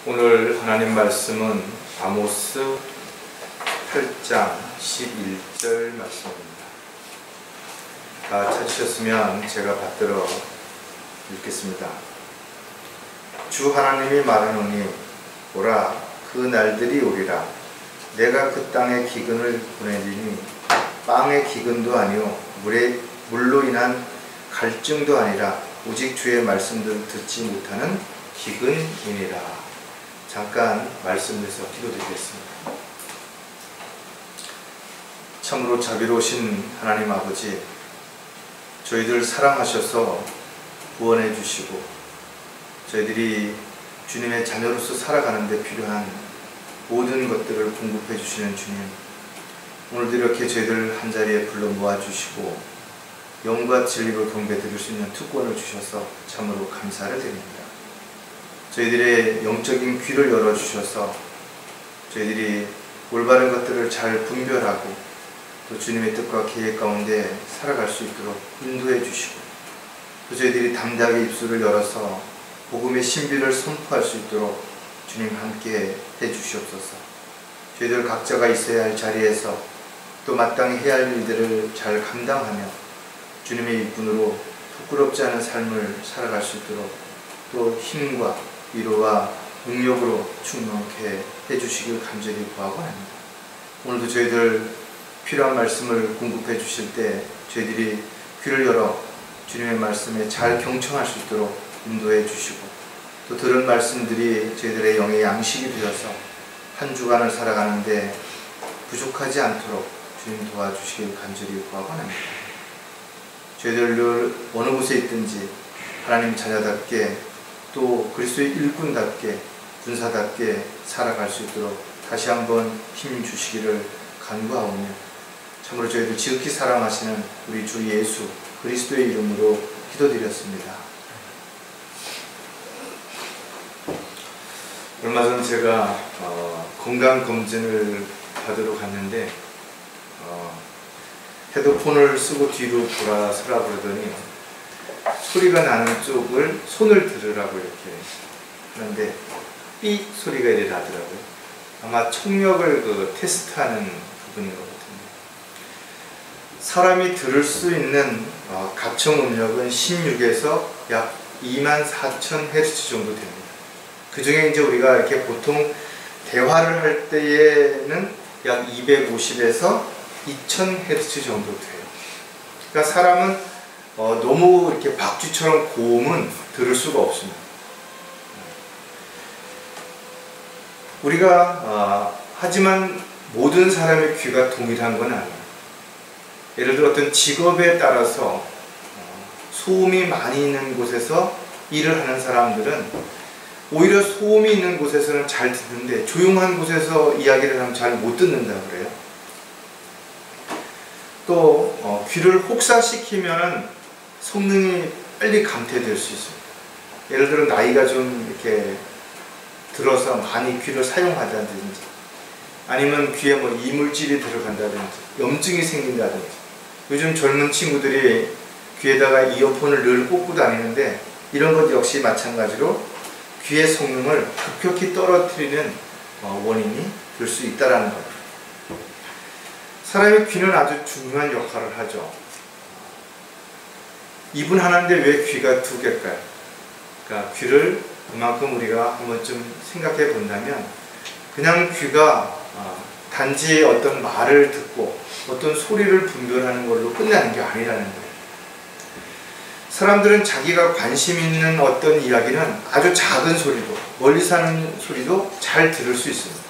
오늘 하나님 말씀은 아모스 8장 11절 말씀입니다. 다 찾으셨으면 제가 받들어 읽겠습니다. 주 하나님이 말하노니 보라, 그 날들이 오리라. 내가 그 땅에 기근을 보내리니 빵의 기근도 아니요 물로 인한 갈증도 아니라 오직 주의 말씀들을 듣지 못하는 기근이니라. 잠깐 말씀에서 기도드리겠습니다. 참으로 자비로우신 하나님 아버지, 저희들 사랑하셔서 구원해 주시고 저희들이 주님의 자녀로서 살아가는 데 필요한 모든 것들을 공급해 주시는 주님, 오늘도 이렇게 저희들 한자리에 불러 모아주시고 영과 진리로 경배 드릴 수 있는 특권을 주셔서 참으로 감사를 드립니다. 저희들의 영적인 귀를 열어주셔서 저희들이 올바른 것들을 잘 분별하고 또 주님의 뜻과 계획 가운데 살아갈 수 있도록 인도해 주시고 또 저희들이 담대하게 입술을 열어서 복음의 신비를 선포할 수 있도록 주님 함께 해주시옵소서. 저희들 각자가 있어야 할 자리에서 또 마땅히 해야 할 일들을 잘 감당하며 주님의 일꾼으로 부끄럽지 않은 삶을 살아갈 수 있도록 또 힘과 위로와 능력으로 충만케 해주시길 간절히 구하고 합니다. 오늘도 저희들 필요한 말씀을 공급해 주실 때 저희들이 귀를 열어 주님의 말씀에 잘 경청할 수 있도록 인도해 주시고 또 들은 말씀들이 저희들의 영의 양식이 되어서 한 주간을 살아가는데 부족하지 않도록 주님 도와주시길 간절히 구하고 합니다. 저희들 늘 어느 곳에 있든지 하나님 자녀답게 또 그리스도의 일꾼답게 군사답게 살아갈 수 있도록 다시 한번 힘 주시기를 간구하오며 참으로 저희들 지극히 사랑하시는 우리 주 예수 그리스도의 이름으로 기도드렸습니다. 얼마 전 제가 건강검진을 받으러 갔는데 헤드폰을 쓰고 뒤로 돌아서라 그러더니 소리가 나는 쪽을 손을 들으라고 이렇게 하는데 삐 소리가 이렇게 나더라고요. 아마 청력을 테스트하는 부분인 것 같은데, 사람이 들을 수 있는 가청 음력은 16에서 약 24,000Hz 정도 됩니다. 그 중에 이제 우리가 이렇게 보통 대화를 할 때에는 약 250에서 2000Hz 정도 돼요. 그러니까 사람은 너무 이렇게 박쥐처럼 고음은 들을 수가 없습니다. 우리가 하지만 모든 사람의 귀가 동일한 건 아니에요. 예를 들어 어떤 직업에 따라서 소음이 많이 있는 곳에서 일을 하는 사람들은 오히려 소음이 있는 곳에서는 잘 듣는데 조용한 곳에서 이야기를 하면 잘 못 듣는다고 그래요. 또 귀를 혹사시키면 성능이 빨리 감퇴될 수 있습니다. 예를 들어 나이가 좀 이렇게 들어서 많이 귀를 사용하다든지 아니면 귀에 뭐 이물질이 들어간다든지 염증이 생긴다든지, 요즘 젊은 친구들이 귀에다가 이어폰을 늘 꽂고 다니는데 이런 것 역시 마찬가지로 귀의 성능을 급격히 떨어뜨리는 원인이 될 수 있다는 겁니다. 사람의 귀는 아주 중요한 역할을 하죠. 입은 하나인데 왜 귀가 두 개일까요? 그러니까 귀를 그만큼 우리가 한번 좀 생각해 본다면 그냥 귀가 단지 어떤 말을 듣고 어떤 소리를 분별하는 걸로 끝나는 게 아니라는 거예요. 사람들은 자기가 관심 있는 어떤 이야기는 아주 작은 소리도 멀리서 하는 소리도 잘 들을 수 있습니다.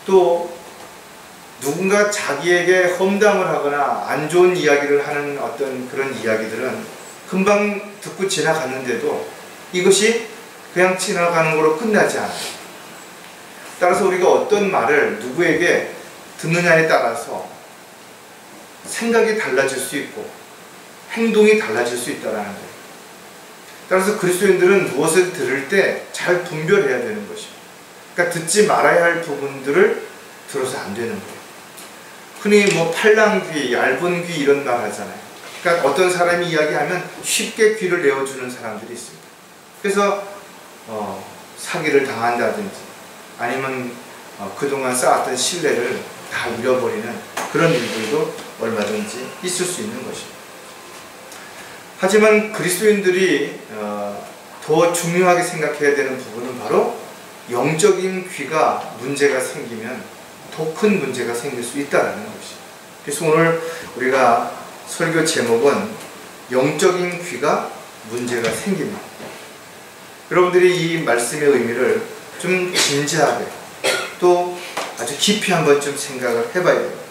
또 누군가 자기에게 험담을 하거나 안 좋은 이야기를 하는 어떤 그런 이야기들은 금방 듣고 지나갔는데도 이것이 그냥 지나가는 거로 끝나지 않아요. 따라서 우리가 어떤 말을 누구에게 듣느냐에 따라서 생각이 달라질 수 있고 행동이 달라질 수 있다는 거예요. 따라서 그리스도인들은 무엇을 들을 때 잘 분별해야 되는 것이죠. 그러니까 듣지 말아야 할 부분들을 들어서 안 되는 거예요. 흔히 뭐 팔랑귀, 얇은 귀 이런 말 하잖아요. 그러니까 어떤 사람이 이야기하면 쉽게 귀를 내어주는 사람들이 있습니다. 그래서 사기를 당한다든지 아니면 그동안 쌓았던 신뢰를 다 잃어버리는 그런 일들도 얼마든지 있을 수 있는 것입니다. 하지만 그리스도인들이 더 중요하게 생각해야 되는 부분은 바로 영적인 귀가 문제가 생기면 더 큰 문제가 생길 수 있다는 것입니다. 그래서 오늘 우리가 설교 제목은 영적인 귀가 문제가 생깁니다. 여러분들이 이 말씀의 의미를 좀 진지하게 또 아주 깊이 한번 좀 생각을 해봐야 됩니다.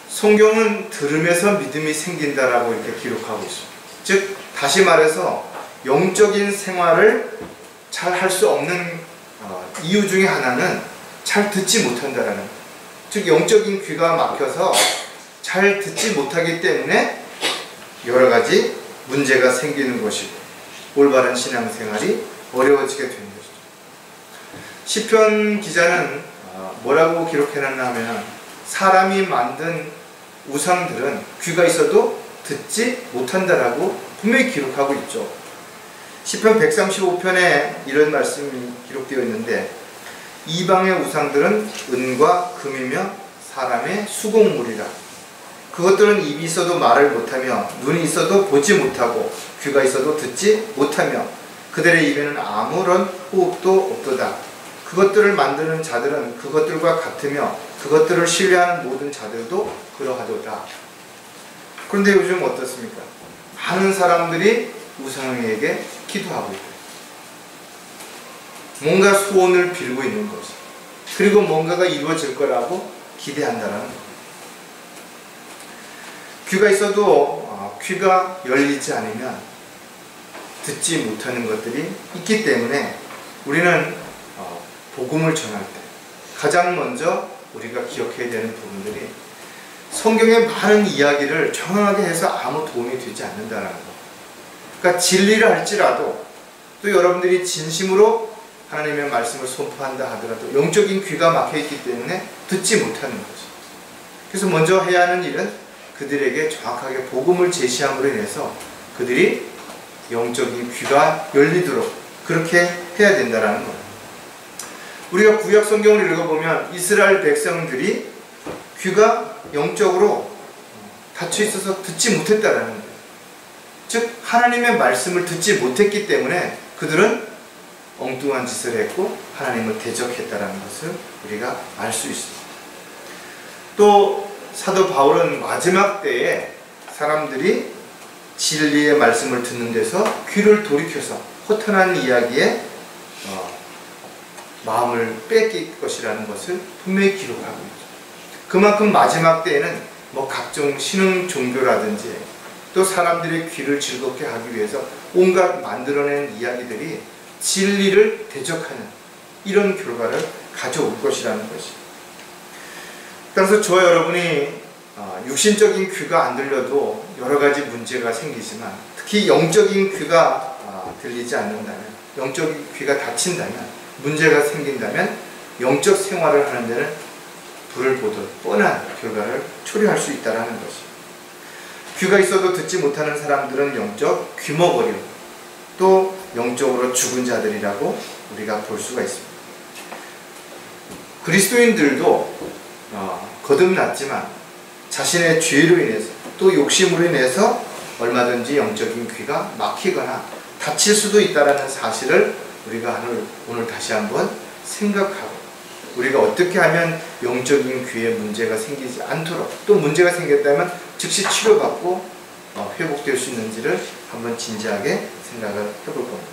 성경은 들으면서 믿음이 생긴다라고 이렇게 기록하고 있습니다. 즉 다시 말해서 영적인 생활을 잘 할 수 없는 이유 중에 하나는 잘 듣지 못한다라는 거예요. 즉 영적인 귀가 막혀서 잘 듣지 못하기 때문에 여러 가지 문제가 생기는 것이고 올바른 신앙생활이 어려워지게 되는 것이죠. 시편 기자는 뭐라고 기록해놨나 하면 사람이 만든 우상들은 귀가 있어도 듣지 못한다라고 분명히 기록하고 있죠. 시편 135편에 이런 말씀이 기록되어 있는데 이방의 우상들은 은과 금이며 사람의 수공물이라. 그것들은 입이 있어도 말을 못하며 눈이 있어도 보지 못하고 귀가 있어도 듣지 못하며 그들의 입에는 아무런 호흡도 없도다. 그것들을 만드는 자들은 그것들과 같으며 그것들을 신뢰하는 모든 자들도 그러하도다. 그런데 요즘 어떻습니까? 많은 사람들이 우상에게 기도하고 있고 뭔가 소원을 빌고 있는 거지. 그리고 뭔가가 이루어질 거라고 기대한다는 거. 귀가 있어도 귀가 열리지 않으면 듣지 못하는 것들이 있기 때문에 우리는 복음을 전할 때 가장 먼저 우리가 기억해야 되는 부분들이 성경의 많은 이야기를 정확하게 해서 아무 도움이 되지 않는다는 거. 그러니까 진리를 할지라도 또 여러분들이 진심으로 하나님의 말씀을 선포한다 하더라도 영적인 귀가 막혀있기 때문에 듣지 못하는 거죠. 그래서 먼저 해야 하는 일은 그들에게 정확하게 복음을 제시함으로 인해서 그들이 영적인 귀가 열리도록 그렇게 해야 된다는 거예요. 우리가 구약 성경을 읽어보면 이스라엘 백성들이 귀가 영적으로 닫혀 있어서 듣지 못했다라는 거예요. 즉 하나님의 말씀을 듣지 못했기 때문에 그들은 엉뚱한 짓을 했고 하나님을 대적했다라는 것을 우리가 알 수 있습니다. 또 사도 바울은 마지막 때에 사람들이 진리의 말씀을 듣는 데서 귀를 돌이켜서 허탄한 이야기에 마음을 뺏길 것이라는 것을 분명히 기록하고 있죠. 그만큼 마지막 때에는 각종 신흥 종교라든지 또 사람들의 귀를 즐겁게 하기 위해서 온갖 만들어낸 이야기들이 진리를 대적하는 이런 결과를 가져올 것이라는 것이. 따라서 저와 여러분이 육신적인 귀가 안 들려도 여러 가지 문제가 생기지만 특히 영적인 귀가 들리지 않는다면, 영적인 귀가 닫힌다면, 문제가 생긴다면 영적 생활을 하는 데는 불을 보듯 뻔한 결과를 초래할 수 있다는 것이. 귀가 있어도 듣지 못하는 사람들은 영적 귀머거리로 또 영적으로 죽은 자들이라고 우리가 볼 수가 있습니다. 그리스도인들도 거듭났지만 자신의 죄로 인해서 또 욕심으로 인해서 얼마든지 영적인 귀가 막히거나 닫힐 수도 있다는 사실을 우리가 오늘 다시 한번 생각하고 우리가 어떻게 하면 영적인 귀에 문제가 생기지 않도록 또 문제가 생겼다면 즉시 치료받고 회복될 수 있는지를 한번 진지하게 생각을 해볼 겁니다.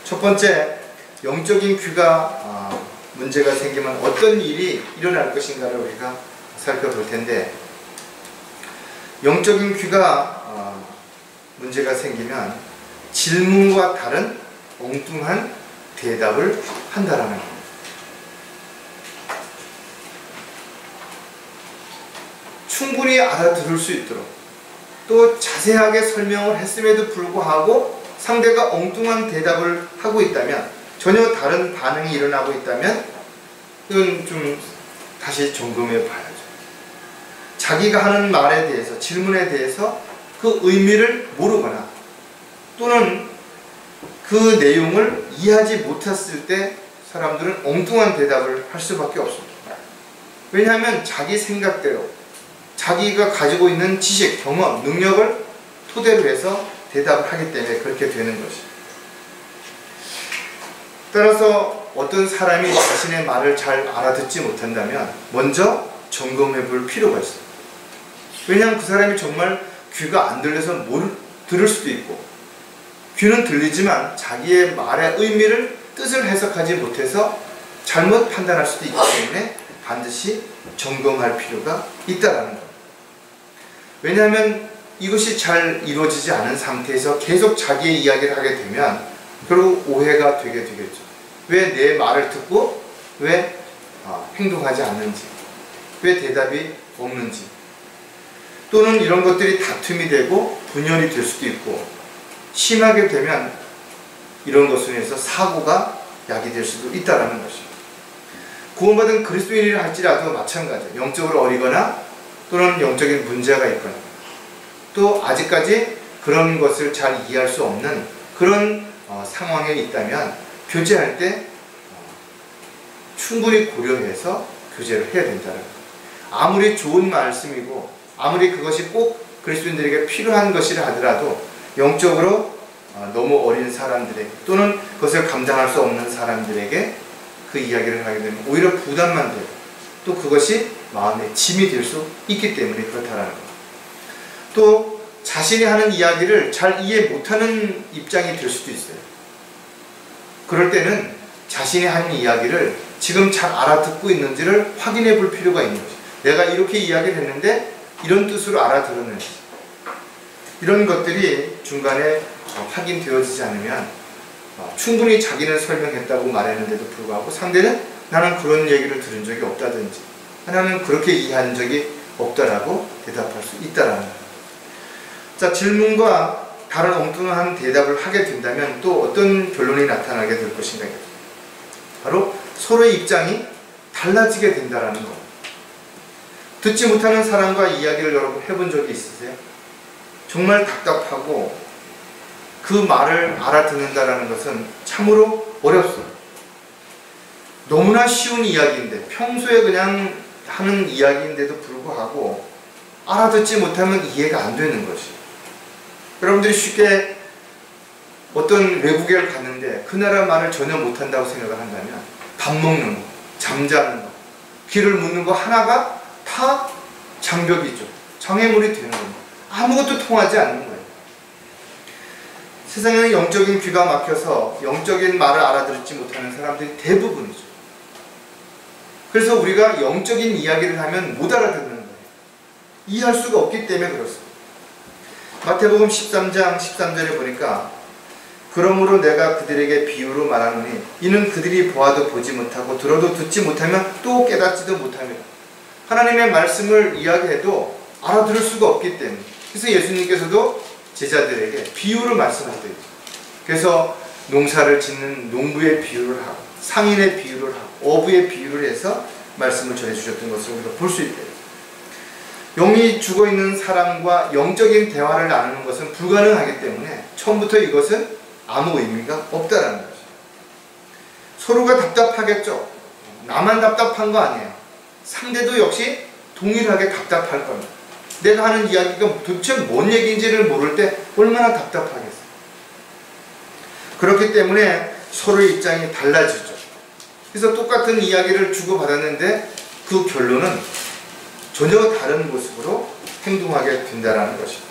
첫 번째, 영적인 귀가 문제가 생기면 어떤 일이 일어날 것인가를 우리가 살펴볼 텐데, 영적인 귀가 문제가 생기면 질문과 다른 엉뚱한 대답을 한다라는 겁니다. 충분히 알아들을 수 있도록 또 자세하게 설명을 했음에도 불구하고 상대가 엉뚱한 대답을 하고 있다면, 전혀 다른 반응이 일어나고 있다면 이건 좀 다시 점검해 봐야죠. 자기가 하는 말에 대해서, 질문에 대해서 그 의미를 모르거나 또는 그 내용을 이해하지 못했을 때 사람들은 엉뚱한 대답을 할 수밖에 없습니다. 왜냐하면 자기 생각대로 자기가 가지고 있는 지식, 경험, 능력을 토대로 해서 대답을 하기 때문에 그렇게 되는 것이죠. 따라서 어떤 사람이 자신의 말을 잘 알아듣지 못한다면 먼저 점검해 볼 필요가 있어요. 왜냐하면 그 사람이 정말 귀가 안 들려서 못 들을 수도 있고, 귀는 들리지만 자기의 말의 의미를, 뜻을 해석하지 못해서 잘못 판단할 수도 있기 때문에 반드시 점검할 필요가 있다는 거예요. 왜냐하면 이것이 잘 이루어지지 않은 상태에서 계속 자기의 이야기를 하게 되면 결국 오해가 되게 되겠죠. 왜 내 말을 듣고 왜 행동하지 않는지, 왜 대답이 없는지, 또는 이런 것들이 다툼이 되고 분열이 될 수도 있고, 심하게 되면 이런 것으로 해서 사고가 야기될 수도 있다는 것입니다. 구원받은 그리스도인이라 할지라도 마찬가지예요. 영적으로 어리거나 또는 영적인 문제가 있거나 또 아직까지 그런 것을 잘 이해할 수 없는 그런 상황에 있다면 교제할 때 충분히 고려해서 교제를 해야 된다는 거예요. 아무리 좋은 말씀이고 아무리 그것이 꼭 그리스도인들에게 필요한 것이라 하더라도 영적으로 너무 어린 사람들에게 또는 그것을 감당할 수 없는 사람들에게 그 이야기를 하게 되면 오히려 부담만 되고 또 그것이 마음의 짐이 될 수 있기 때문에 그렇다라는 거예요. 또 자신이 하는 이야기를 잘 이해 못하는 입장이 될 수도 있어요. 그럴 때는 자신이 하는 이야기를 지금 잘 알아듣고 있는지를 확인해 볼 필요가 있는 거죠. 내가 이렇게 이야기를 했는데 이런 뜻으로 알아들었는지, 이런 것들이 중간에 확인되어지지 않으면 충분히 자기는 설명했다고 말했는데도 불구하고 상대는 나는 그런 얘기를 들은 적이 없다든지 나는 그렇게 이해한 적이 없다라고 대답할 수 있다라는 거예요. 자, 질문과 다른 엉뚱한 대답을 하게 된다면 또 어떤 결론이 나타나게 될 것인가? 바로 서로의 입장이 달라지게 된다는 것. 듣지 못하는 사람과 이야기를 여러분 해본 적이 있으세요? 정말 답답하고 그 말을 알아듣는다는 것은 참으로 어렵습니다. 너무나 쉬운 이야기인데, 평소에 그냥 하는 이야기인데도 불구하고 알아듣지 못하면 이해가 안 되는 것이. 여러분들이 쉽게 어떤 외국에 갔는데 그 나라 말을 전혀 못한다고 생각을 한다면 밥 먹는 거, 잠자는 거, 길을 묻는 거 하나가 다 장벽이죠. 장애물이 되는 겁니다. 아무것도 통하지 않는 거예요. 세상에는 영적인 귀가 막혀서 영적인 말을 알아듣지 못하는 사람들이 대부분이죠. 그래서 우리가 영적인 이야기를 하면 못 알아듣는 거예요. 이해할 수가 없기 때문에 그렇습니다. 마태복음 13장 13절에 보니까 그러므로 내가 그들에게 비유로 말하노니 이는 그들이 보아도 보지 못하고 들어도 듣지 못하면 또 깨닫지도 못합니다. 하나님의 말씀을 이야기해도 알아들을 수가 없기 때문에. 그래서 예수님께서도 제자들에게 비유로 말씀하셨대요. 그래서 농사를 짓는 농부의 비유를 하고 상인의 비유를 하고 어부의 비유를 해서 말씀을 전해주셨던 것을 우리가 볼 수 있대요. 영이 죽어있는 사람과 영적인 대화를 나누는 것은 불가능하기 때문에 처음부터 이것은 아무 의미가 없다라는 거죠. 서로가 답답하겠죠. 나만 답답한 거 아니에요. 상대도 역시 동일하게 답답할 겁니다. 내가 하는 이야기가 도대체 뭔 얘기인지를 모를 때 얼마나 답답하겠어요. 그렇기 때문에 서로의 입장이 달라지죠. 그래서 똑같은 이야기를 주고받았는데 그 결론은 전혀 다른 모습으로 행동하게 된다는 것입니다.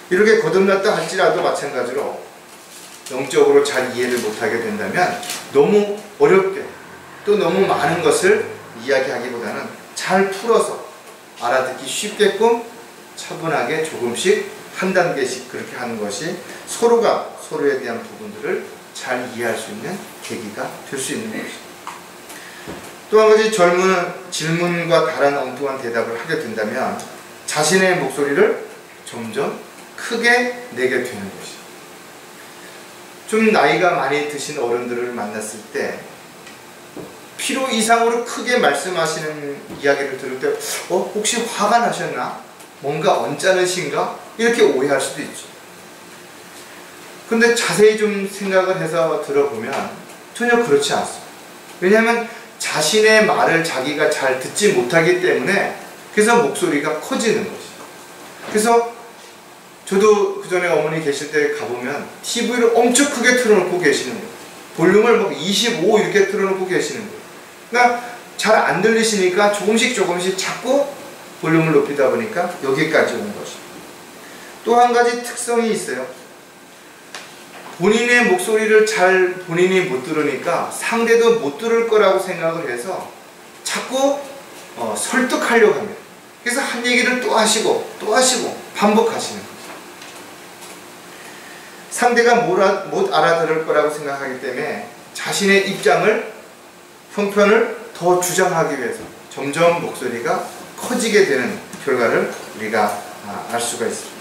이렇게 거듭났다 할지라도 마찬가지로 영적으로 잘 이해를 못하게 된다면 너무 어렵게 또 너무 많은 것을 이야기하기보다는 잘 풀어서 알아듣기 쉽게끔 차분하게 조금씩 한 단계씩 그렇게 하는 것이 서로가 서로에 대한 부분들을 잘 이해할 수 있는 계기가 될 수 있는 것입니다. 또 한 가지 질문과 다른 엉뚱한 대답을 하게 된다면 자신의 목소리를 점점 크게 내게 되는 것이죠. 좀 나이가 많이 드신 어른들을 만났을 때 필요 이상으로 크게 말씀하시는 이야기를 들을 때 혹시 화가 나셨나? 뭔가 언짢으신가? 이렇게 오해할 수도 있죠. 그런데 자세히 좀 생각을 해서 들어보면 전혀 그렇지 않습니다. 왜냐하면 자신의 말을 자기가 잘 듣지 못하기 때문에 그래서 목소리가 커지는 것이죠. 그래서 저도 그 전에 어머니 계실 때 가보면 TV를 엄청 크게 틀어놓고 계시는 거예요. 볼륨을 막 25 이렇게 틀어놓고 계시는 거예요. 그러니까 잘 안 들리시니까 조금씩 자꾸 볼륨을 높이다 보니까 여기까지 온 것이죠. 또 한 가지 특성이 있어요. 본인의 목소리를 잘 본인이 못 들으니까 상대도 못 들을 거라고 생각을 해서 자꾸 설득하려고 합니다. 그래서 한 얘기를 또 하시고 반복하시는 거죠. 상대가 못 알아들을 거라고 생각하기 때문에 자신의 입장을, 형편을 더 주장하기 위해서 점점 목소리가 커지게 되는 결과를 우리가 알 수가 있습니다.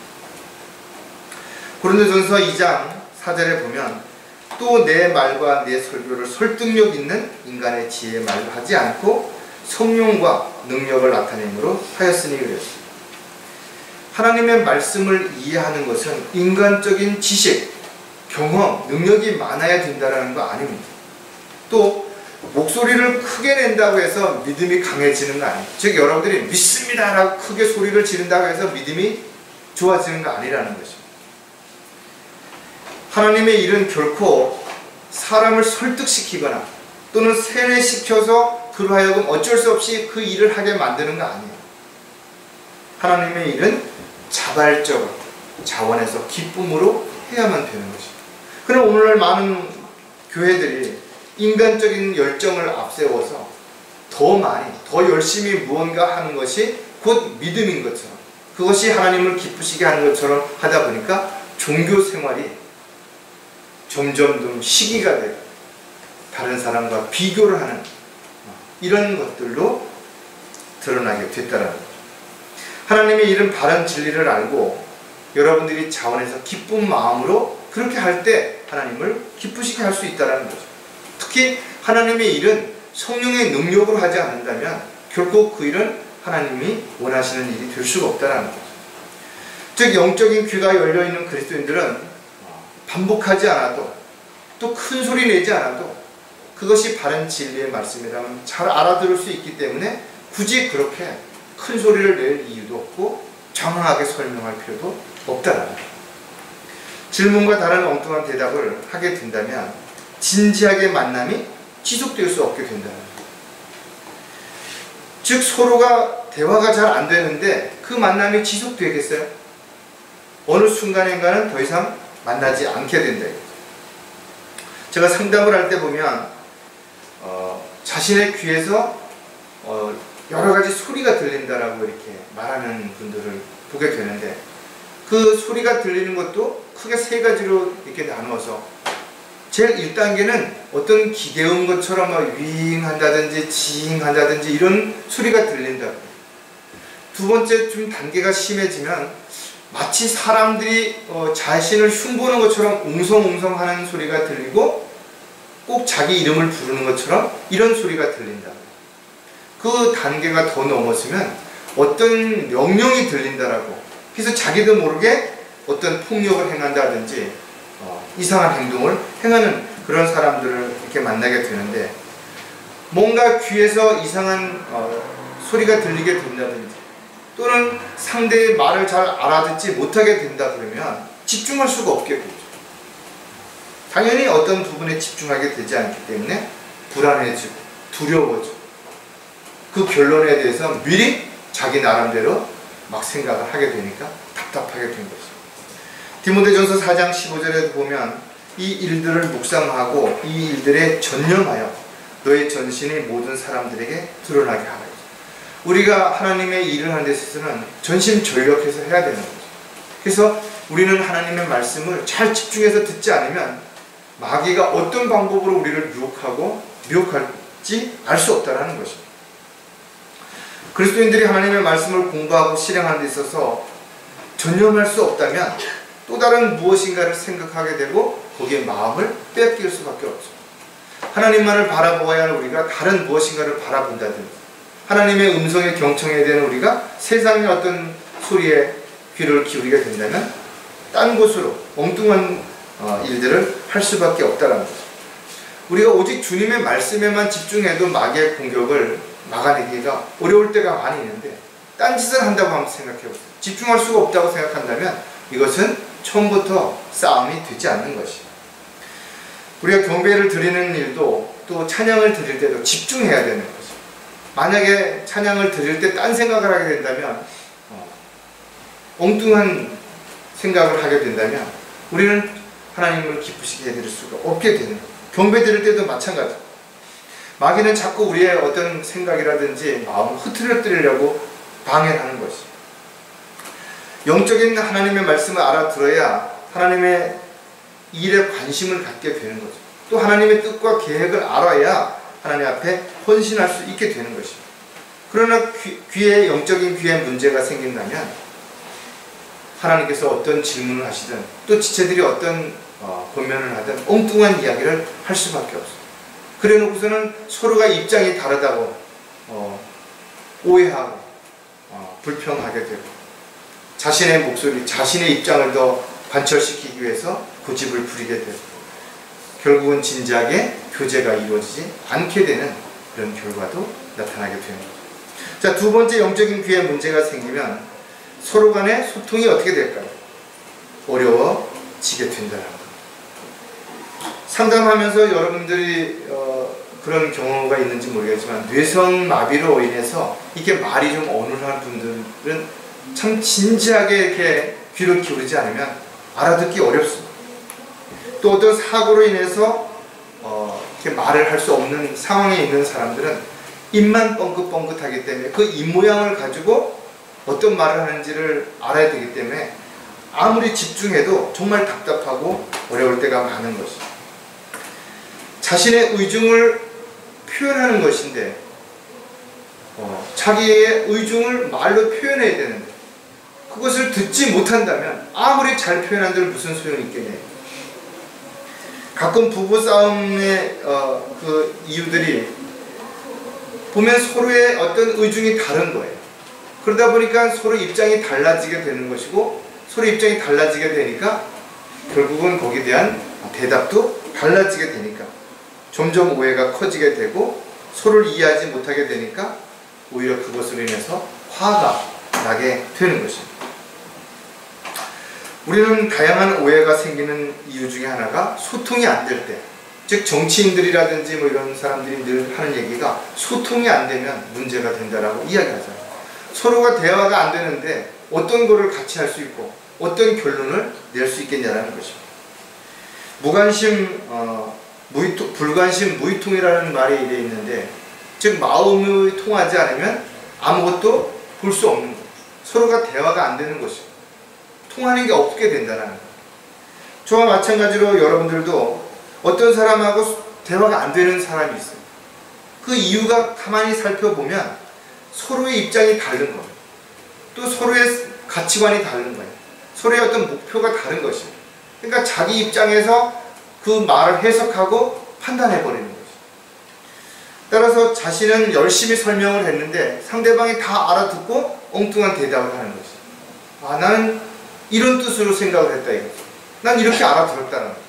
고린도전서 2장 4절에 보면 또 내 말과 내 설교를 설득력 있는 인간의 지혜의 말로 하지 않고 성령과 능력을 나타내므로 하였으니 그랬습니다. 하나님의 말씀을 이해하는 것은 인간적인 지식, 경험, 능력이 많아야 된다는 거 아닙니다. 또 목소리를 크게 낸다고 해서 믿음이 강해지는 거 아니에요. 즉 여러분들이 믿습니다 라고 크게 소리를 지른다고 해서 믿음이 좋아지는 거 아니라는 것입니다. 하나님의 일은 결코 사람을 설득시키거나 또는 세뇌시켜서 그로 하여금 어쩔 수 없이 그 일을 하게 만드는 거 아니에요. 하나님의 일은 자발적으로 자원에서 기쁨으로 해야만 되는 것입니다. 그럼 오늘날 많은 교회들이 인간적인 열정을 앞세워서 더 많이, 더 열심히 무언가 하는 것이 곧 믿음인 것처럼, 그것이 하나님을 기쁘시게 하는 것처럼 하다 보니까 종교 생활이 점점 시기가 되고 다른 사람과 비교를 하는 이런 것들로 드러나게 됐다는 거죠. 하나님의 일은 바른 진리를 알고 여러분들이 자원해서 기쁜 마음으로 그렇게 할 때 하나님을 기쁘시게 할 수 있다는 거죠. 특히 하나님의 일은 성령의 능력으로 하지 않는다면 결코 그 일은 하나님이 원하시는 일이 될 수가 없다는 거죠. 즉 영적인 귀가 열려있는 그리스도인들은 반복하지 않아도 또 큰 소리 내지 않아도 그것이 바른 진리의 말씀이라면 잘 알아들을 수 있기 때문에 굳이 그렇게 큰 소리를 낼 이유도 없고 정확하게 설명할 필요도 없다는 거예요. 질문과 다른 엉뚱한 대답을 하게 된다면 진지하게 만남이 지속될 수 없게 된다는 거예요. 즉 서로가 대화가 잘 안 되는데 그 만남이 지속되겠어요? 어느 순간인가는 더 이상 만나지 않게 된다. 제가 상담을 할 때 보면 자신의 귀에서 여러 가지 소리가 들린다라고 이렇게 말하는 분들을 보게 되는데 그 소리가 들리는 것도 크게 세 가지로 이렇게 나누어서 제일 1단계는 어떤 기대음 것처럼 윙 한다든지 징 한다든지 이런 소리가 들린다. 두 번째 좀 단계가 심해지면 마치 사람들이 자신을 흉보는 것처럼 웅성웅성 하는 소리가 들리고 꼭 자기 이름을 부르는 것처럼 이런 소리가 들린다. 그 단계가 더 넘어서면 어떤 명령이 들린다라고 그래서 자기도 모르게 어떤 폭력을 행한다든지 이상한 행동을 행하는 그런 사람들을 이렇게 만나게 되는데 뭔가 귀에서 이상한 소리가 들리게 된다든지 또는 상대의 말을 잘 알아듣지 못하게 된다 그러면 집중할 수가 없게 되죠. 당연히 어떤 부분에 집중하게 되지 않기 때문에 불안해지고 두려워지고 그 결론에 대해서 미리 자기 나름대로 막 생각을 하게 되니까 답답하게 된 거죠. 디모데전서 4장 15절에도 보면 이 일들을 묵상하고 이 일들에 전념하여 너의 전신이 모든 사람들에게 드러나게 하라. 우리가 하나님의 일을 하는 데 있어서는 전심전력해서 해야 되는 거죠. 그래서 우리는 하나님의 말씀을 잘 집중해서 듣지 않으면 마귀가 어떤 방법으로 우리를 유혹하고 미혹할지 알 수 없다는 것입니다. 그리스도인들이 하나님의 말씀을 공부하고 실행하는 데 있어서 전념할 수 없다면 또 다른 무엇인가를 생각하게 되고 거기에 마음을 뺏길 수밖에 없죠. 하나님만을 바라보아야 할 우리가 다른 무엇인가를 바라본다든지 하나님의 음성에 경청해야 되는 우리가 세상의 어떤 소리에 귀를 기울이게 된다면 딴 곳으로 엉뚱한 일들을 할 수밖에 없다는 거죠. 우리가 오직 주님의 말씀에만 집중해도 마귀의 공격을 막아내기가 어려울 때가 많이 있는데, 딴짓을 한다고 한번 생각해보세요. 집중할 수가 없다고 생각한다면 이것은 처음부터 싸움이 되지 않는 것이에요. 우리가 경배를 드리는 일도 또 찬양을 드릴 때도 집중해야 되는 거죠. 만약에 찬양을 드릴 때 딴 생각을 하게 된다면, 엉뚱한 생각을 하게 된다면 우리는 하나님을 기쁘시게 해드릴 수가 없게 되는 거예요. 경배 드릴 때도 마찬가지. 마귀는 자꾸 우리의 어떤 생각이라든지 마음을 흐트러뜨리려고 방해하는 것이죠. 영적인 하나님의 말씀을 알아들어야 하나님의 일에 관심을 갖게 되는 거죠. 또 하나님의 뜻과 계획을 알아야 하나님 앞에 헌신할 수 있게 되는 것입니다. 그러나 귀에, 영적인 귀에 문제가 생긴다면 하나님께서 어떤 질문을 하시든 또 지체들이 어떤 권면을 하든 엉뚱한 이야기를 할 수밖에 없어요. 그래 놓고서는 서로가 입장이 다르다고 오해하고 불평하게 되고, 자신의 목소리, 자신의 입장을 더 관철시키기 위해서 고집을 부리게 되고, 결국은 진지하게 교제가 이루어지지 않게 되는 그런 결과도 나타나게 되는 거죠. 자, 두 번째 영적인 귀에 문제가 생기면 서로 간의 소통이 어떻게 될까요? 어려워지게 된다는 거예요. 상담하면서 여러분들이 그런 경우가 있는지 모르겠지만, 뇌성마비로 인해서 이게 말이 좀 어눌한 분들은 참 진지하게 이렇게 귀를 기울이지 않으면 알아듣기 어렵습니다. 또 어떤 사고로 인해서 이렇게 말을 할 수 없는 상황에 있는 사람들은 입만 뻥긋뻥긋하기 때문에 그 입모양을 가지고 어떤 말을 하는지를 알아야 되기 때문에 아무리 집중해도 정말 답답하고 어려울 때가 많은 것이죠. 자신의 의중을 표현하는 것인데 자기의 의중을 말로 표현해야 되는데 그것을 듣지 못한다면 아무리 잘 표현한들 무슨 소용이 있겠냐요. 가끔 부부싸움의 그 이유들이 보면 서로의 어떤 의중이 다른 거예요. 그러다 보니까 서로 입장이 달라지게 되는 것이고, 서로 입장이 달라지게 되니까 결국은 거기에 대한 대답도 달라지게 되니까 점점 오해가 커지게 되고, 서로를 이해하지 못하게 되니까 오히려 그것으로 인해서 화가 나게 되는 것입니다. 우리는 다양한 오해가 생기는 이유 중에 하나가 소통이 안 될 때, 즉 정치인들이라든지 뭐 이런 사람들이 늘 하는 얘기가 소통이 안 되면 문제가 된다라고 이야기하잖아요. 서로가 대화가 안 되는데 어떤 거를 같이 할 수 있고 어떤 결론을 낼 수 있겠냐라는 것입니다. 무관심, 불관심, 무의통이라는 말이 되어 있는데, 즉 마음이 통하지 않으면 아무것도 볼 수 없는 거예요. 서로가 대화가 안 되는 것이죠. 통하는 게 없게 된다는 거예요. 저와 마찬가지로 여러분들도 어떤 사람하고 대화가 안 되는 사람이 있어요. 그 이유가 가만히 살펴보면 서로의 입장이 다른 거예요. 또 서로의 가치관이 다른 거예요. 서로의 어떤 목표가 다른 것입니다. 그러니까 자기 입장에서 그 말을 해석하고 판단해버리는 거죠. 따라서 자신은 열심히 설명을 했는데 상대방이 다 알아듣고 엉뚱한 대답을 하는 거죠. 나는 이런 뜻으로 생각을 했다 이거죠. 난 이렇게 알아들었다는 거죠.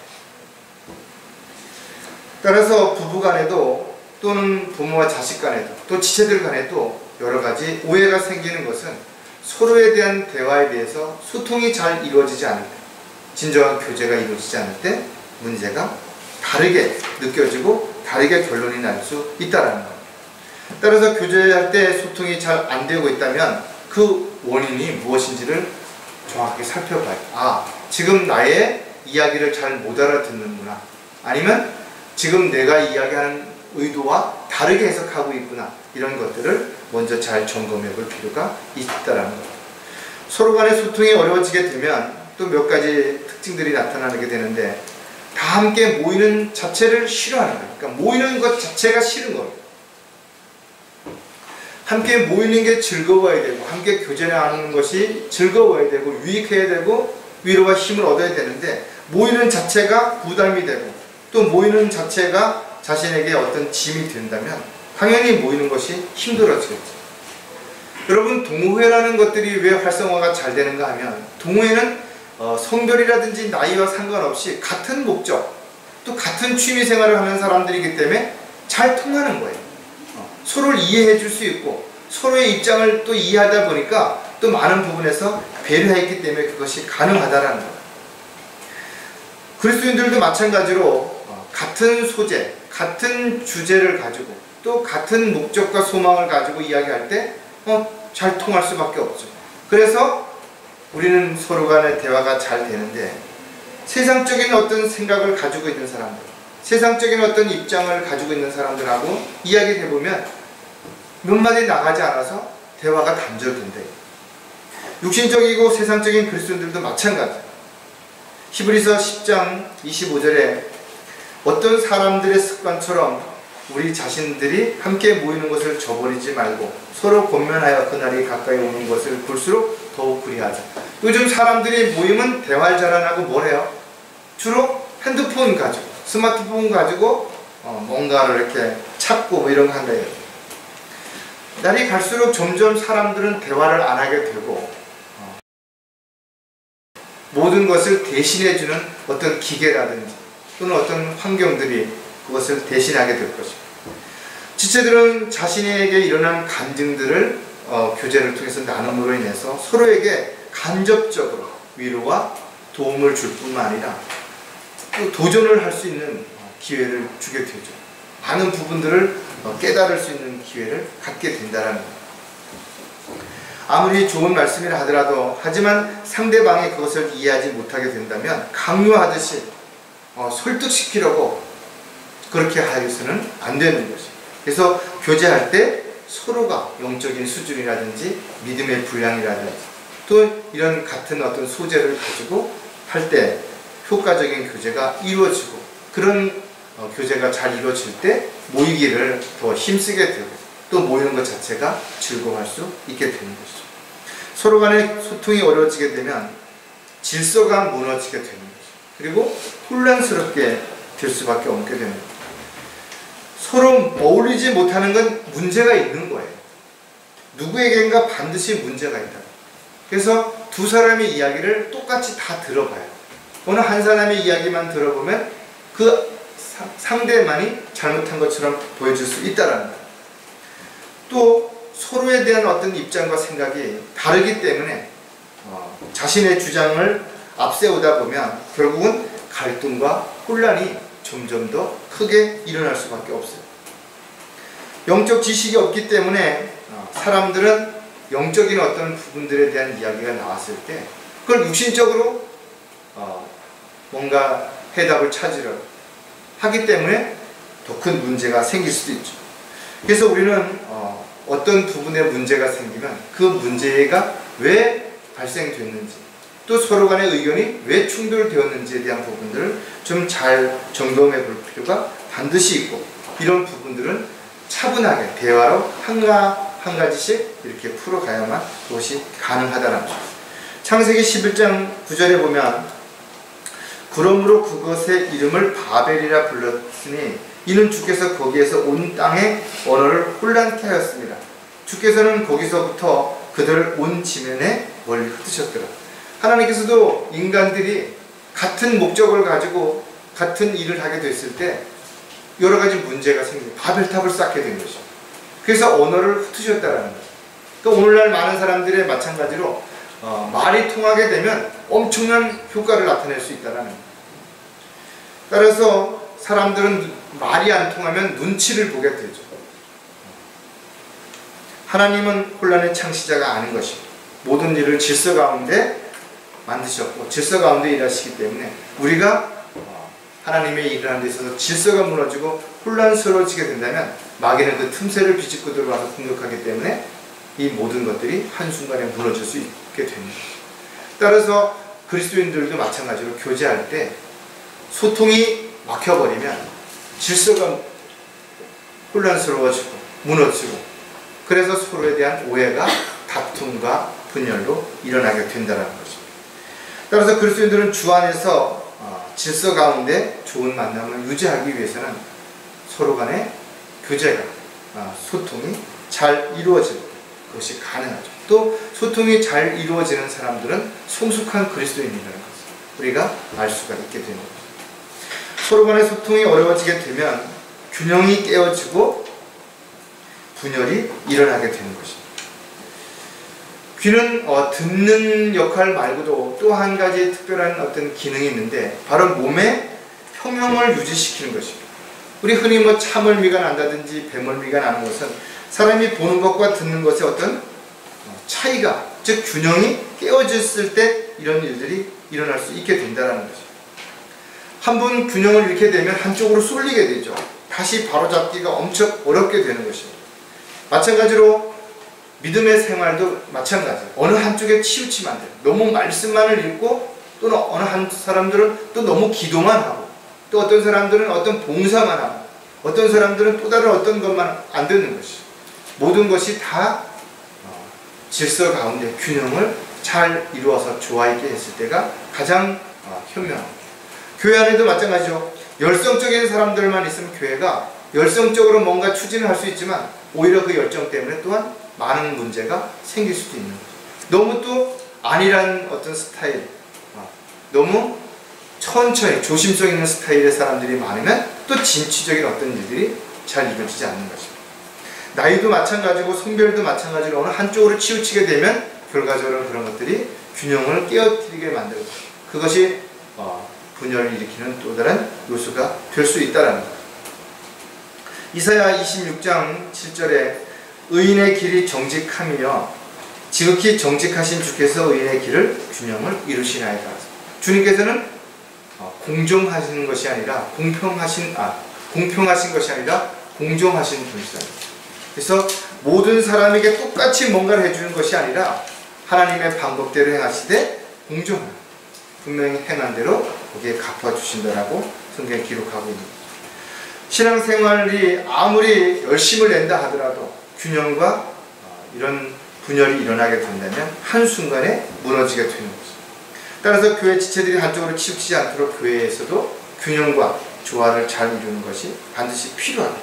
따라서 부부 간에도 또는 부모와 자식 간에도 또 지체들 간에도 여러 가지 오해가 생기는 것은 서로에 대한 대화에 대해서 소통이 잘 이루어지지 않을 때, 진정한 교제가 이루어지지 않을 때 문제가 다르게 느껴지고 다르게 결론이 날 수 있다는 겁니다. 따라서 교제할 때 소통이 잘 안 되고 있다면 그 원인이 무엇인지를 정확히 살펴봐요. 지금 나의 이야기를 잘 못 알아듣는구나. 아니면 지금 내가 이야기하는 의도와 다르게 해석하고 있구나. 이런 것들을 먼저 잘 점검해 볼 필요가 있다는 겁니다. 서로 간의 소통이 어려워지게 되면 또 몇 가지 특징들이 나타나게 되는데, 다 함께 모이는 자체를 싫어하는 거예요. 그러니까 모이는 것 자체가 싫은 거예요. 함께 모이는 게 즐거워야 되고, 함께 교제하는 것이 즐거워야 되고, 유익해야 되고, 위로와 힘을 얻어야 되는데, 모이는 자체가 부담이 되고, 또 모이는 자체가 자신에게 어떤 짐이 된다면 당연히 모이는 것이 힘들어지겠죠. 여러분, 동호회라는 것들이 왜 활성화가 잘 되는가 하면, 동호회는 성별이라든지 나이와 상관없이 같은 목적, 또 같은 취미 생활을 하는 사람들이기 때문에 잘 통하는 거예요. 서로를 이해해 줄 수 있고 서로의 입장을 또 이해하다 보니까 또 많은 부분에서 배려했기 때문에 그것이 가능하다라는 거예요. 그리스도인들도 마찬가지로 같은 소재, 같은 주제를 가지고 또 같은 목적과 소망을 가지고 이야기할 때 잘 통할 수밖에 없죠. 그래서 우리는 서로 간의 대화가 잘 되는데, 세상적인 어떤 생각을 가지고 있는 사람들, 세상적인 어떤 입장을 가지고 있는 사람들하고 이야기를 해보면 몇 마디 나가지 않아서 대화가 단절된대. 육신적이고 세상적인 그리스도인들도 마찬가지예요. 히브리서 10장 25절에 어떤 사람들의 습관처럼 우리 자신들이 함께 모이는 것을 저버리지 말고 서로 권면하여 그날이 가까이 오는 것을 볼수록 더욱 그리하자. 요즘 사람들이 모이면 대화를 잘 안 하고 뭘 해요? 주로 핸드폰 가지고, 스마트폰 가지고 뭔가를 이렇게 찾고 뭐 이런 거 한다. 날이 갈수록 점점 사람들은 대화를 안 하게 되고 모든 것을 대신해주는 어떤 기계라든지 또는 어떤 환경들이 그것을 대신하게 될 것입니다. 지체들은 자신에게 일어난 간증들을 교제를 통해서 나눔으로 인해서 서로에게 간접적으로 위로와 도움을 줄 뿐만 아니라 또 도전을 할 수 있는 기회를 주게 되죠. 많은 부분들을 깨달을 수 있는 기회를 갖게 된다는 겁니다. 아무리 좋은 말씀이라 하더라도 하지만 상대방이 그것을 이해하지 못하게 된다면 강요하듯이 설득시키려고 그렇게 하여서는 안 되는 것이죠. 그래서 교제할 때 서로가 영적인 수준이라든지 믿음의 분량이라든지 또 이런 같은 어떤 소재를 가지고 할 때 효과적인 교제가 이루어지고, 그런 교제가 잘 이루어질 때 모이기를 더 힘쓰게 되고 또 모이는 것 자체가 즐거워할 수 있게 되는 것이죠. 서로 간의 소통이 어려워지게 되면 질서가 무너지게 되는 것이죠. 그리고 혼란스럽게 될 수밖에 없게 되는 거예요. 서로 어울리지 못하는 건 문제가 있는 거예요. 누구에겐가 반드시 문제가 있다. 그래서 두 사람의 이야기를 똑같이 다 들어봐요. 어느 한 사람의 이야기만 들어보면 그 상대만이 잘못한 것처럼 보여줄 수 있다는 거예요. 또 서로에 대한 어떤 입장과 생각이 다르기 때문에 자신의 주장을 앞세우다 보면 결국은 갈등과 혼란이 점점 더 크게 일어날 수밖에 없어요. 영적 지식이 없기 때문에 사람들은 영적인 어떤 부분들에 대한 이야기가 나왔을 때 그걸 육신적으로 뭔가 해답을 찾으려 하기 때문에 더 큰 문제가 생길 수도 있죠. 그래서 우리는 어떤 부분에 문제가 생기면 그 문제가 왜 발생됐는지 또 서로 간의 의견이 왜 충돌되었는지에 대한 부분들을 좀 잘 점검해 볼 필요가 반드시 있고, 이런 부분들은 차분하게 대화로 한 가지씩 이렇게 풀어가야만 그것이 가능하다는 거죠. 창세기 11장 9절에 보면 그러므로 그것의 이름을 바벨이라 불렀으니 이는 주께서 거기에서 온 땅의 언어를 혼란케 하였습니다. 주께서는 거기서부터 그들을 온 지면에 멀리 흩으셨더라. 하나님께서도 인간들이 같은 목적을 가지고 같은 일을 하게 됐을 때 여러 가지 문제가 생기고 바벨탑을 쌓게 된 것이죠. 그래서 언어를 흩으셨다는 거죠. 그러니까 오늘날 많은 사람들의 마찬가지로 말이 통하게 되면 엄청난 효과를 나타낼 수 있다는 거예요. 따라서 사람들은 말이 안 통하면 눈치를 보게 되죠. 하나님은 혼란의 창시자가 아닌 것입니다. 모든 일을 질서 가운데 만드셨고 질서 가운데 일하시기 때문에 우리가 하나님의 일을 하는 데 있어서 질서가 무너지고 혼란스러워지게 된다면 마귀는 그 틈새를 비집고 들어와서 공격하기 때문에 이 모든 것들이 한순간에 무너질 수 있게 됩니다. 따라서 그리스도인들도 마찬가지로 교제할 때 소통이 막혀버리면 질서가 혼란스러워지고 무너지고, 그래서 서로에 대한 오해가 다툼과 분열로 일어나게 된다는 것입니다. 따라서 그리스도인들은 주 안에서 질서 가운데 좋은 만남을 유지하기 위해서는 서로 간의 교제가 소통이 잘 이루어질 때 그것이 가능하죠. 또 소통이 잘 이루어지는 사람들은 성숙한 그리스도인이라는 것을 우리가 알 수가 있게 되는 거죠. 서로 간의 소통이 어려워지게 되면 균형이 깨어지고 분열이 일어나게 되는 것입니다. 귀는 듣는 역할 말고도 또 한 가지 특별한 어떤 기능이 있는데 바로 몸의 평형을 유지시키는 것입니다. 우리 흔히 참을미가 난다든지 배멀미가 나는 것은 사람이 보는 것과 듣는 것의 어떤 차이가, 즉 균형이 깨어졌을 때 이런 일들이 일어날 수 있게 된다는 것입니다. 한번 균형을 잃게 되면 한쪽으로 쏠리게 되죠. 다시 바로잡기가 엄청 어렵게 되는 것입니다. 마찬가지로 믿음의 생활도 마찬가지예요. 어느 한쪽에 치우치면 안 돼요. 너무 말씀만을 읽고 또는 어느 한 사람들은 또 너무 기도만 하고 또 어떤 사람들은 어떤 봉사만 하고 어떤 사람들은 또 다른 어떤 것만 안 듣는 것이 모든 것이 다 질서 가운데 균형을 잘 이루어서 조화 있게 했을 때가 가장 현명합니다. 교회 안에도 마찬가지죠. 열성적인 사람들만 있으면 교회가 열성적으로 뭔가 추진을 할 수 있지만 오히려 그 열정 때문에 또한 많은 문제가 생길 수도 있는 거죠. 너무 또 아니란 어떤 스타일, 너무 천천히 조심성 있는 스타일의 사람들이 많으면 또 진취적인 어떤 일들이 잘 이루어지지 않는 것입니다. 나이도 마찬가지고 성별도 마찬가지로 어느 한쪽으로 치우치게 되면 결과적으로 그런 것들이 균형을 깨어뜨리게 만들고 그것이 분열을 일으키는 또 다른 요소가 될 수 있다는 것. 이사야 26장 7절에 의인의 길이 정직함이며 지극히 정직하신 주께서 의인의 길을 균형을 이루시나이다. 주님께서는 공정하신 것이 아니라 공평하신 것이 아니라 공정하신 분이시다. 그래서 모든 사람에게 똑같이 뭔가를 해주는 것이 아니라 하나님의 방법대로 행하시되 공정한 분명히 행한 대로 거기에 갚아주신다라고 성경에 기록하고 있는 거죠. 신앙생활이 아무리 열심을 낸다 하더라도 균형과 이런 분열이 일어나게 된다면 한순간에 무너지게 되는 거죠. 따라서 교회 지체들이 한쪽으로 치우치지 않도록 교회에서도 균형과 조화를 잘 이루는 것이 반드시 필요합니다.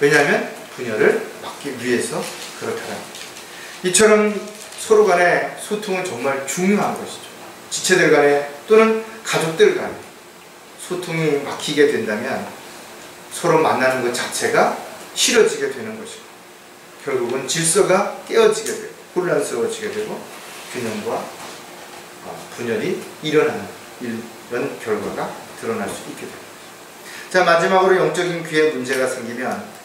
왜냐하면 분열을 막기 위해서 그렇다는 거죠. 이처럼 서로 간의 소통은 정말 중요한 것이죠. 지체들 간에 또는 가족들 간에 소통이 막히게 된다면 서로 만나는 것 자체가 싫어지게 되는 것이고 결국은 질서가 깨어지게 되고 혼란스러워지게 되고 균형과 분열이 일어나는 이런 결과가 드러날 수 있게 됩니다. 자, 마지막으로 영적인 귀에 문제가 생기면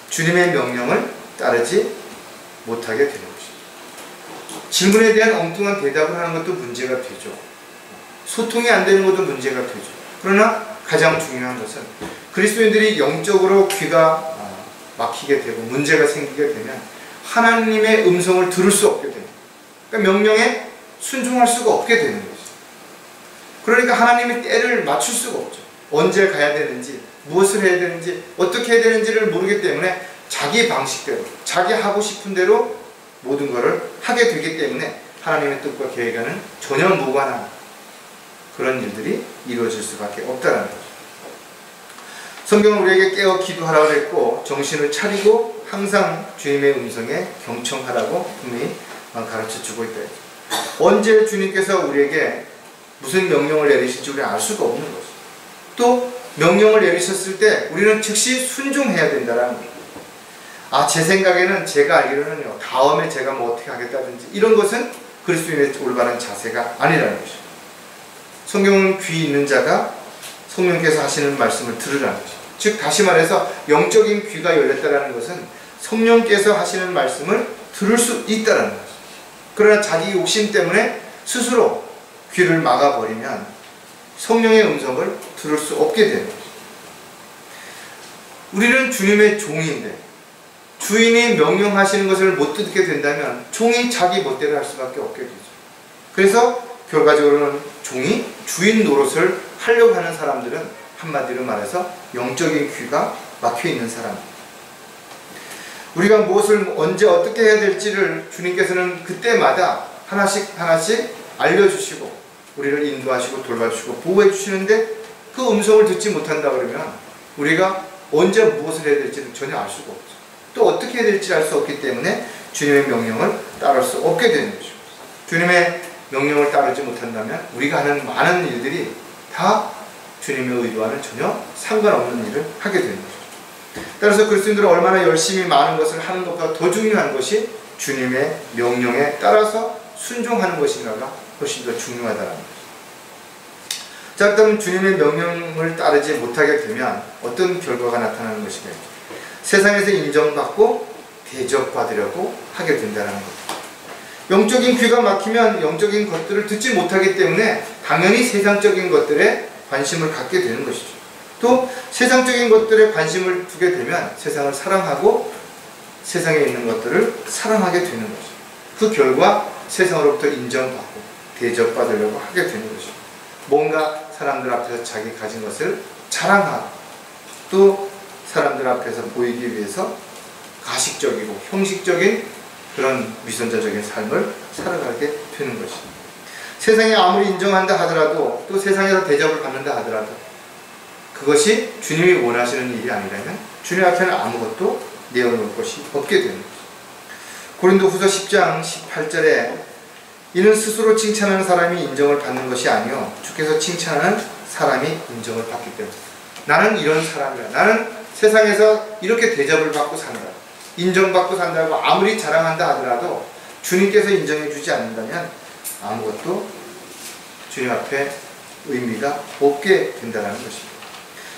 주님의 명령을 따르지 못하게 되는 것입니다. 질문에 대한 엉뚱한 대답을 하는 것도 문제가 되죠. 소통이 안 되는 것도 문제가 되죠. 그러나 가장 중요한 것은 그리스도인들이 영적으로 귀가 막히게 되고 문제가 생기게 되면 하나님의 음성을 들을 수 없게 됩니다. 그러니까 명령에 순종할 수가 없게 되는 거죠. 그러니까 하나님의 때를 맞출 수가 없죠. 언제 가야 되는지, 무엇을 해야 되는지, 어떻게 해야 되는지를 모르기 때문에 자기 방식대로, 자기 하고 싶은 대로 모든 것을 하게 되기 때문에 하나님의 뜻과 계획과는 전혀 무관한 그런 일들이 이루어질 수밖에 없다는 거죠. 성경은 우리에게 깨어 기도하라고 했고 정신을 차리고 항상 주님의 음성에 경청하라고 분명히 가르쳐주고 있다. 언제 주님께서 우리에게 무슨 명령을 내리실지 우리는 알 수가 없는 거죠. 또 명령을 내리셨을 때 우리는 즉시 순종해야 된다는 거예요. 제 생각에는 제가 알기로는요, 다음에 제가 뭐 어떻게 하겠다든지 이런 것은 그리스도인의 올바른 자세가 아니라는 것이죠. 성경은 귀 있는 자가 성령께서 하시는 말씀을 들으라는 것이죠. 즉 다시 말해서 영적인 귀가 열렸다는 것은 성령께서 하시는 말씀을 들을 수 있다는 것이죠. 그러나 자기 욕심 때문에 스스로 귀를 막아버리면 성령의 음성을 들을 수 없게 되는 것이죠. 우리는 주님의 종인데 주인이 명령하시는 것을 못 듣게 된다면 종이 자기 멋대로 할 수밖에 없게 되죠. 그래서 결과적으로는 종이 주인 노릇을 하려고 하는 사람들은 한마디로 말해서 영적인 귀가 막혀있는 사람. 우리가 무엇을 언제 어떻게 해야 될지를 주님께서는 그때마다 하나씩 알려주시고 우리를 인도하시고 돌봐주시고 보호해 주시는데 그 음성을 듣지 못한다 그러면 우리가 언제 무엇을 해야 될지는 전혀 알 수가 없죠. 또 어떻게 해야 될지 알 수 없기 때문에 주님의 명령을 따를 수 없게 되는 것입니다. 주님의 명령을 따르지 못한다면 우리가 하는 많은 일들이 다 주님의 의도와는 전혀 상관없는 일을 하게 되는 것이죠. 따라서 그리스도인들은 얼마나 열심히 많은 것을 하는 것보다 더 중요한 것이 주님의 명령에 따라서 순종하는 것인가가 훨씬 더 중요하다는 것이죠. 자, 그렇다면 주님의 명령을 따르지 못하게 되면 어떤 결과가 나타나는 것인가요? 세상에서 인정받고 대접받으려고 하게 된다는 것. 영적인 귀가 막히면 영적인 것들을 듣지 못하기 때문에 당연히 세상적인 것들에 관심을 갖게 되는 것이죠. 또 세상적인 것들에 관심을 두게 되면 세상을 사랑하고 세상에 있는 것들을 사랑하게 되는 것이죠. 그 결과 세상으로부터 인정받고 대접받으려고 하게 되는 것이죠. 뭔가 사람들 앞에서 자기 가진 것을 자랑하고 또 사람들 앞에서 보이기 위해서 가식적이고 형식적인 그런 위선자적인 삶을 살아가게 되는 것입니다. 세상에 아무리 인정한다 하더라도 또 세상에서 대접을 받는다 하더라도 그것이 주님이 원하시는 일이 아니라면 주님 앞에는 아무것도 내어놓을 것이 없게 되는 것입니다. 고린도후서 10장 18절에 이는 스스로 칭찬하는 사람이 인정을 받는 것이 아니요 주께서 칭찬하는 사람이 인정을 받기 때문에 나는 이런 사람이야. 나는 세상에서 이렇게 대접을 받고 산다. 인정받고 산다고 아무리 자랑한다 하더라도 주님께서 인정해 주지 않는다면 아무것도 주님 앞에 의미가 없게 된다는 것입니다.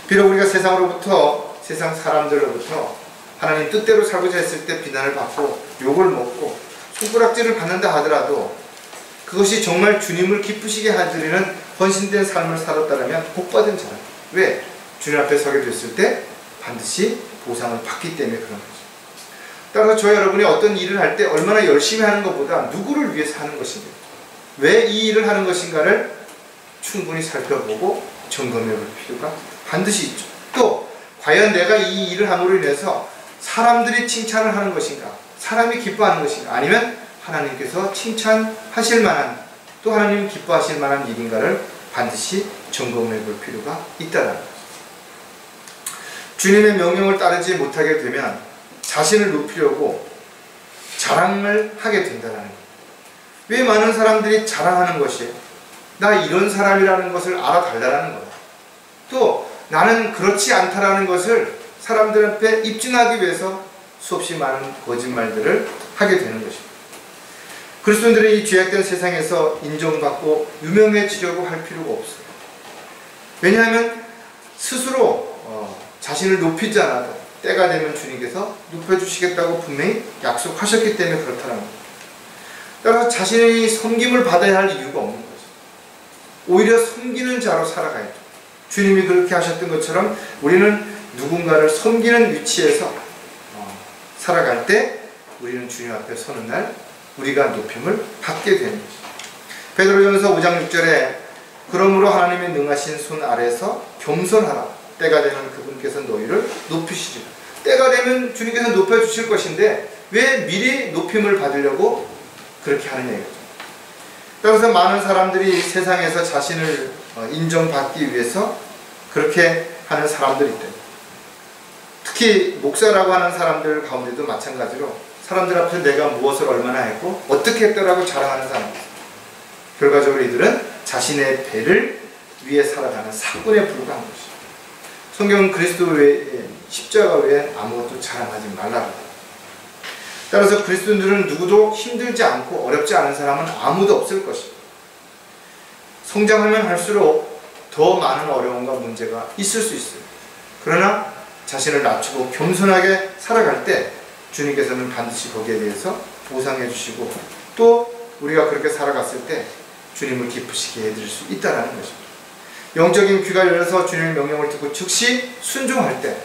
비록 우리가 세상으로부터 세상 사람들로부터 하나님 뜻대로 살고자 했을 때 비난을 받고 욕을 먹고 손가락질을 받는다 하더라도 그것이 정말 주님을 기쁘시게 하드리는 헌신된 삶을 살았다면 복받은 자라. 왜? 주님 앞에 서게 됐을 때 반드시 보상을 받기 때문에 그런 거죠. 따라서 저 여러분이 어떤 일을 할 때 얼마나 열심히 하는 것보다 누구를 위해서 하는 것인가, 왜 이 일을 하는 것인가를 충분히 살펴보고 점검해 볼 필요가 반드시 있죠. 또 과연 내가 이 일을 함으로 인해서 사람들이 칭찬을 하는 것인가, 사람이 기뻐하는 것인가, 아니면 하나님께서 칭찬하실 만한 또 하나님 기뻐하실 만한 일인가를 반드시 점검해 볼 필요가 있다는 거죠. 주님의 명령을 따르지 못하게 되면 자신을 높이려고 자랑을 하게 된다는 거예요. 왜 많은 사람들이 자랑하는 것이에요? 나 이런 사람이라는 것을 알아달라는 거예요. 또 나는 그렇지 않다라는 것을 사람들 앞에 입증하기 위해서 수없이 많은 거짓말들을 하게 되는 것입니다. 그리스도인들의 이 죄악된 세상에서 인정받고 유명해지려고 할 필요가 없어요. 왜냐하면 스스로 자신을 높이지 않아도 때가 되면 주님께서 높여주시겠다고 분명히 약속하셨기 때문에 그렇다는 겁니다. 따라서 자신이 섬김을 받아야 할 이유가 없는 거죠. 오히려 섬기는 자로 살아가야죠. 주님이 그렇게 하셨던 것처럼 우리는 누군가를 섬기는 위치에서 살아갈 때 우리는 주님 앞에 서는 날 우리가 높임을 받게 되는 것이죠. 베드로전서 5장 6절에 그러므로 하나님의 능하신 손 아래서 겸손하라. 때가 되면 그분께서 너희를 높이시리라. 때가 되면 주님께서 높여주실 것인데 왜 미리 높임을 받으려고 그렇게 하느냐 이거죠. 따라서 많은 사람들이 세상에서 자신을 인정받기 위해서 그렇게 하는 사람들이 있다. 특히 목사라고 하는 사람들 가운데도 마찬가지로 사람들 앞에서 내가 무엇을 얼마나 했고 어떻게 했더라고 자랑하는 사람들. 결과적으로 이들은 자신의 배를 위해 살아가는 사꾼에 불과한 것이죠. 성경은 그리스도 외에 십자가 외에 아무것도 자랑하지 말라고. 따라서 그리스도인들은 누구도 힘들지 않고 어렵지 않은 사람은 아무도 없을 것입니다. 성장하면 할수록 더 많은 어려움과 문제가 있을 수 있어요. 그러나 자신을 낮추고 겸손하게 살아갈 때 주님께서는 반드시 거기에 대해서 보상해 주시고 또 우리가 그렇게 살아갔을 때 주님을 기쁘시게 해드릴 수 있다는 것입니다. 영적인 귀가 열려서 주님의 명령을 듣고 즉시 순종할 때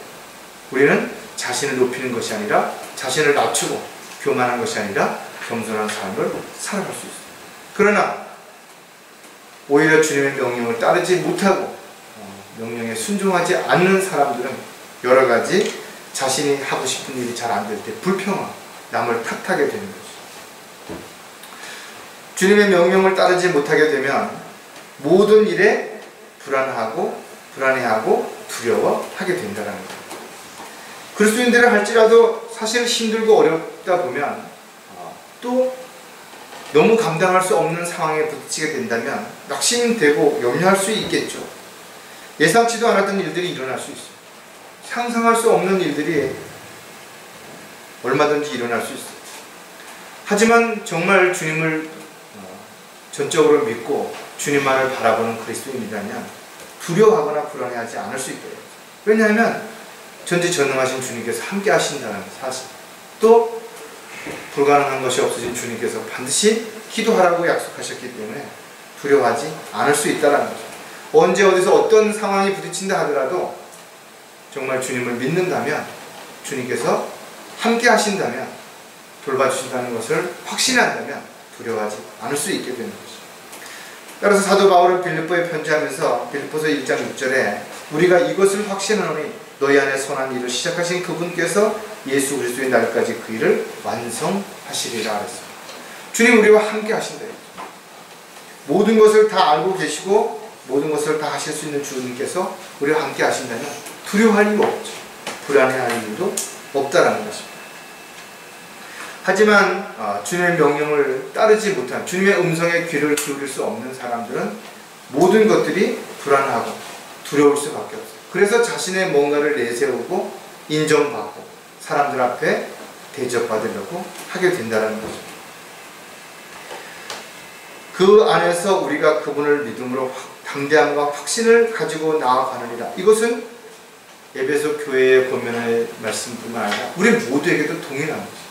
우리는 자신을 높이는 것이 아니라 자신을 낮추고 교만한 것이 아니라 겸손한 삶을 살아갈 수 있어요. 그러나 오히려 주님의 명령을 따르지 못하고 명령에 순종하지 않는 사람들은 여러 가지 자신이 하고 싶은 일이 잘 안 될 때 불평하고 남을 탓하게 되는 거죠. 주님의 명령을 따르지 못하게 되면 모든 일에 불안해하고 두려워하게 된다는 거예요. 그리스도인들을 할지라도 사실 힘들고 어렵다 보면 또 너무 감당할 수 없는 상황에 부딪히게 된다면 낙심되고 염려할 수 있겠죠. 예상치도 않았던 일들이 일어날 수 있어요. 상상할 수 없는 일들이 얼마든지 일어날 수 있어요. 하지만 정말 주님을 전적으로 믿고 주님만을 바라보는 그리스도인이라면 두려워하거나 불안해하지 않을 수 있대요. 왜냐하면 전지전능하신 주님께서 함께 하신다는 사실, 또 불가능한 것이 없으신 주님께서 반드시 기도하라고 약속하셨기 때문에 두려워하지 않을 수 있다는 거죠. 언제 어디서 어떤 상황이 부딪힌다 하더라도 정말 주님을 믿는다면, 주님께서 함께 하신다면, 돌봐주신다는 것을 확신한다면 두려워하지 않을 수 있게 되는 거죠. 따라서 사도 바울은 빌립보에 편지하면서 빌립보서 1장 6절에 우리가 이것을 확신하노니 너희 안에 선한 일을 시작하신 그분께서 예수 그리스도의 날까지 그 일을 완성하시리라 하셨습니다. 주님 우리와 함께 하신다. 모든 것을 다 알고 계시고 모든 것을 다 하실 수 있는 주님께서 우리와 함께 하신다면 두려워할 이유가 없죠. 불안해할 이유도 없다라는 것입니다. 하지만 주님의 명령을 따르지 못한, 주님의 음성에 귀를 기울일 수 없는 사람들은 모든 것들이 불안하고 두려울 수밖에 없어요. 그래서 자신의 뭔가를 내세우고 인정받고 사람들 앞에 대접받으려고 하게 된다는 거죠. 그 안에서 우리가 그분을 믿음으로 담대함과 확신을 가지고 나아가느니라. 이것은 에베소 교회의 권면의 말씀뿐만 아니라 우리 모두에게도 동일한 거죠.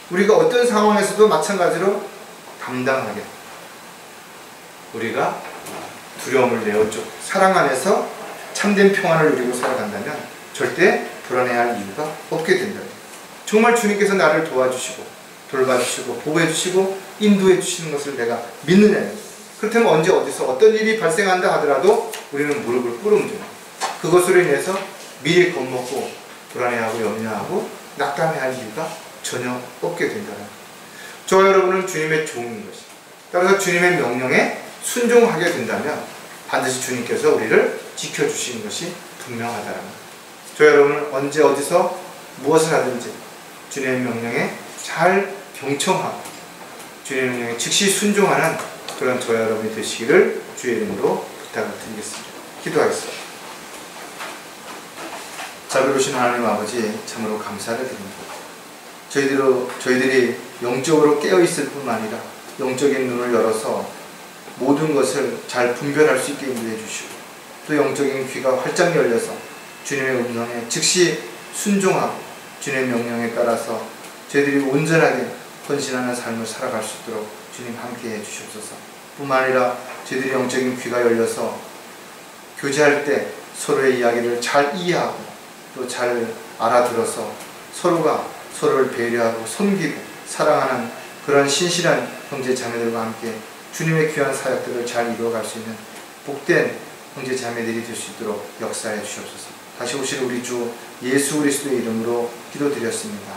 우리가 어떤 상황에서도 마찬가지로 당당하게 우리가 두려움을 내어줘 사랑 안에서 참된 평안을 누리고 살아간다면 절대 불안해할 이유가 없게 된다. 정말 주님께서 나를 도와주시고 돌봐주시고 보호해주시고 인도해주시는 것을 내가 믿느냐. 그렇다면 언제 어디서 어떤 일이 발생한다 하더라도 우리는 무릎을 꿇으면 그것으로 인해서 미리 겁먹고 불안해하고 염려하고 낙담해할 이유가 전혀 없게 된다는 거예요. 저와 여러분은 주님의 종인 것입니다. 따라서 주님의 명령에 순종하게 된다면 반드시 주님께서 우리를 지켜주시는 것이 분명하다는 거예요. 저와 여러분은 언제 어디서 무엇을 하든지 주님의 명령에 잘 경청하고 주님의 명령에 즉시 순종하는 그런 저와 여러분이 되시기를 주의 이름으로 부탁을 드리겠습니다. 기도하겠습니다. 자비로우신 하나님 아버지, 참으로 감사를 드립니다. 저희들이 영적으로 깨어있을 뿐만 아니라 영적인 눈을 열어서 모든 것을 잘 분별할 수 있게 인도해 주시고 또 영적인 귀가 활짝 열려서 주님의 음성에 즉시 순종하고 주님의 명령에 따라서 저희들이 온전하게 헌신하는 삶을 살아갈 수 있도록 주님 함께해 주시옵소서. 뿐만 아니라 저희들이 영적인 귀가 열려서 교제할 때 서로의 이야기를 잘 이해하고 또 잘 알아들어서 서로가 서로를 배려하고 섬기고 사랑하는 그런 신실한 형제 자매들과 함께 주님의 귀한 사역들을 잘 이루어갈 수 있는 복된 형제 자매들이 될 수 있도록 역사해 주시옵소서. 다시 오실 우리 주 예수 그리스도의 이름으로 기도드렸습니다.